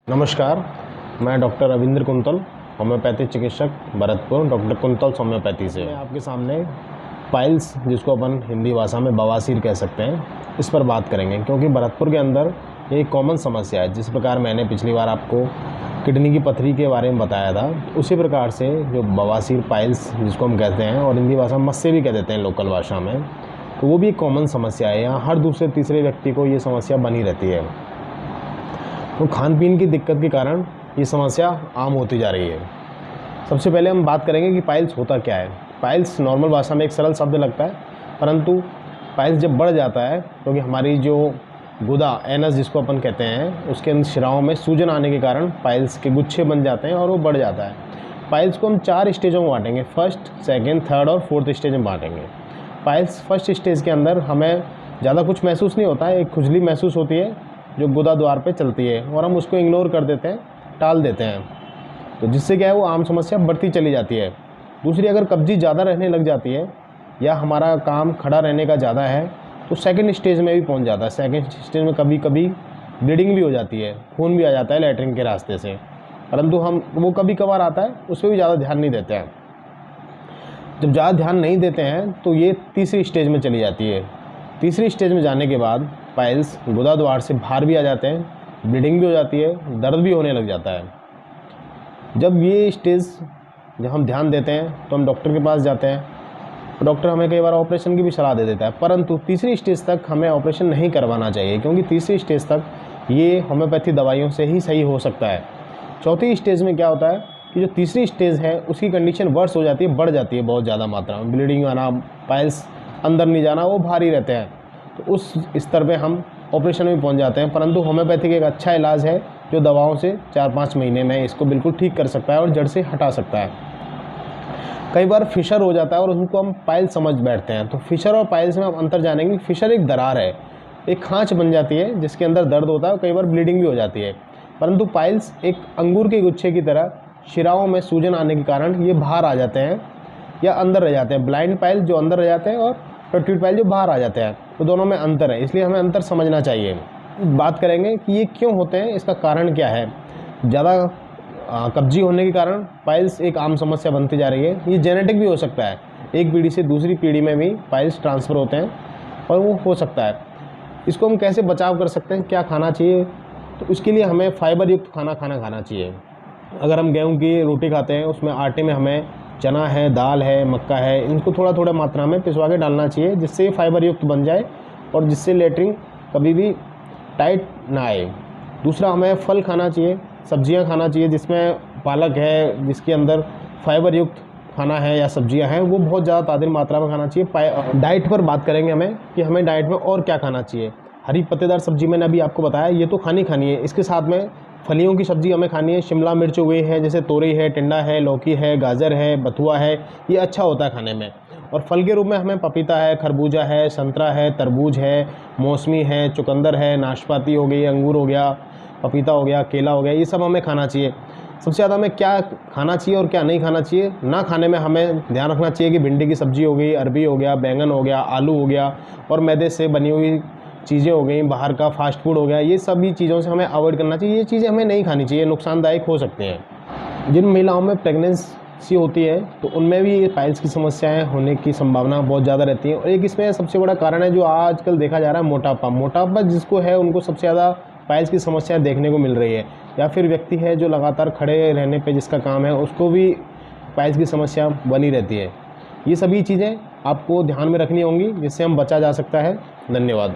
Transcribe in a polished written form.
नमस्कार, मैं doctor Ravindra quintal, homeopathy चिकित्सक, भरतपुर, डॉक्टर कुंतल होम्योपैथी से। मैं आपके सामने पाइल्स, जिसको अपन हिंदी भाषा में बवासीर कह सकते हैं, इस पर बात करेंगे क्योंकि भरतपुर के अंदर ये एक कॉमन समस्या है। जिस प्रकार मैंने पिछली बार आपको किडनी की पथरी के बारे में बताया था, उसी प्रकार से जो बवासीर पाइल्स जिसको हम कहते हैं और हिंदी भाषा में मस्से भी कह देते हैं लोकल भाषा में, तो वो भी एक कॉमन समस्या है। यहाँ हर दूसरे तीसरे व्यक्ति को ये समस्या बनी रहती है। तो खान पीन की दिक्कत के कारण ये समस्या आम होती जा रही है। सबसे पहले हम बात करेंगे कि पाइल्स होता क्या है। पाइल्स नॉर्मल भाषा में एक सरल शब्द लगता है, परंतु पाइल्स जब बढ़ जाता है क्योंकि हमारी जो गुदा एनस जिसको अपन कहते हैं, उसके अंदर शिराओं में सूजन आने के कारण पाइल्स के गुच्छे बन जाते हैं और वो बढ़ जाता है। पाइल्स को हम 4 स्टेजों में बांटेंगे, फर्स्ट, सेकेंड, थर्ड और फोर्थ स्टेज में बांटेंगे। पाइल्स फर्स्ट स्टेज के अंदर हमें ज़्यादा कुछ महसूस नहीं होता है, एक खुजली महसूस होती है जो गुदा द्वार पे चलती है और हम उसको इग्नोर कर देते हैं, टाल देते हैं, तो जिससे क्या है वो आम समस्या बढ़ती चली जाती है। दूसरी, अगर कब्जी ज़्यादा रहने लग जाती है या हमारा काम खड़ा रहने का ज़्यादा है तो सेकंड स्टेज में भी पहुंच जाता है। सेकंड स्टेज में कभी कभी ब्लीडिंग भी हो जाती है, खून भी आ जाता है लैट्रिन के रास्ते से, परंतु हम वो कभी कभार आता है, उस पर भी ज़्यादा ध्यान नहीं देते हैं। जब ज़्यादा ध्यान नहीं देते हैं तो ये तीसरी स्टेज में चली जाती है। तीसरी स्टेज में जाने के बाद पाइल्स गुदा द्वार से बाहर भी आ जाते हैं, ब्लीडिंग भी हो जाती है, दर्द भी होने लग जाता है। जब ये स्टेज जब हम ध्यान देते हैं तो हम डॉक्टर के पास जाते हैं, डॉक्टर हमें कई बार ऑपरेशन की भी सलाह दे देता है, परंतु तीसरी स्टेज तक हमें ऑपरेशन नहीं करवाना चाहिए क्योंकि तीसरी स्टेज तक ये होम्योपैथी दवाइयों से ही सही हो सकता है। चौथी स्टेज में क्या होता है कि जो तीसरी स्टेज है उसकी कंडीशन वर्स हो जाती है, बढ़ जाती है बहुत ज़्यादा मात्रा में, ब्लीडिंग आना, पाइल्स अंदर नहीं जाना, वो भारी रहते हैं, तो उस स्तर पे हम ऑपरेशन में पहुंच जाते हैं। परंतु होम्योपैथिक एक अच्छा इलाज है जो दवाओं से 4-5 महीने में इसको बिल्कुल ठीक कर सकता है और जड़ से हटा सकता है। कई बार फिशर हो जाता है और उनको हम पाइल्स समझ बैठते हैं, तो फिशर और पाइल्स में हम अंतर जानेंगे। फिशर एक दरार है, एक खांच बन जाती है जिसके अंदर दर्द होता है और कई बार ब्लीडिंग भी हो जाती है, परंतु पाइल्स एक अंगूर के गुच्छे की तरह शिराओं में सूजन आने के कारण ये बाहर आ जाते हैं या अंदर रह जाते हैं। ब्लाइंड पाइल्स जो अंदर रह जाते हैं और प्रोट्रूड पाइल जो बाहर आ जाते हैं, तो दोनों में अंतर है, इसलिए हमें अंतर समझना चाहिए। बात करेंगे कि ये क्यों होते हैं, इसका कारण क्या है। ज़्यादा कब्जी होने के कारण पाइल्स एक आम समस्या बनती जा रही है। ये जेनेटिक भी हो सकता है, एक पीढ़ी से दूसरी पीढ़ी में भी पाइल्स ट्रांसफ़र होते हैं और वो हो सकता है। इसको हम कैसे बचाव कर सकते हैं, क्या खाना चाहिए, तो उसके लिए हमें फाइबर युक्त खाना चाहिए। अगर हम गेहूँ की रोटी खाते हैं, उसमें आटे में हमें चना है, दाल है, मक्का है, इनको थोड़ा थोड़ा मात्रा में पिसवा के डालना चाहिए, जिससे ये फाइबर युक्त बन जाए और जिससे लैट्रिन कभी भी टाइट ना आए। दूसरा, हमें फल खाना चाहिए, सब्जियां खाना चाहिए, जिसमें पालक है, जिसके अंदर फाइबर युक्त खाना है या सब्जियां हैं, वो बहुत ज़्यादा तादिर मात्रा में खाना चाहिए। डाइट पर बात करेंगे हमें कि हमें डाइट में और क्या खाना चाहिए। हरी पत्तेदार सब्जी मैंने अभी आपको बताया, ये तो खानी है। इसके साथ में फलियों की सब्ज़ी हमें खानी है। शिमला मिर्च हो गई है, जैसे तोरई है, टिंडा है, लौकी है, गाजर है, बथुआ है, ये अच्छा होता है खाने में। और फल के रूप में हमें पपीता है, खरबूजा है, संतरा है, तरबूज है, मौसमी है, चुकंदर है, नाशपाती हो गई, अंगूर हो गया, पपीता हो गया, केला हो गया, ये सब हमें खाना चाहिए। सबसे ज़्यादा हमें क्या खाना चाहिए और क्या नहीं खाना चाहिए। ना खाने में हमें ध्यान रखना चाहिए कि भिंडी की सब्ज़ी हो गई, अरबी हो गया, बैंगन हो गया, आलू हो गया और मैदे से बनी हुई चीज़ें हो गई, बाहर का फास्ट फूड हो गया, ये सभी चीज़ों से हमें अवॉइड करना चाहिए। ये चीज़ें हमें नहीं खानी चाहिए, नुकसानदायक हो सकते हैं। जिन महिलाओं में प्रेगनेंसी होती है तो उनमें भी ये पाइल्स की समस्याएं होने की संभावना बहुत ज़्यादा रहती है। और एक इसमें सबसे बड़ा कारण है जो आजकल देखा जा रहा है, मोटापा जिसको है उनको सबसे ज़्यादा पाइल्स की समस्या देखने को मिल रही है। या फिर व्यक्ति है जो लगातार खड़े रहने पर जिसका काम है, उसको भी पाइल्स की समस्या बनी रहती है। ये सभी चीज़ें आपको ध्यान में रखनी होंगी, जिससे हम बचा जा सकता है। धन्यवाद।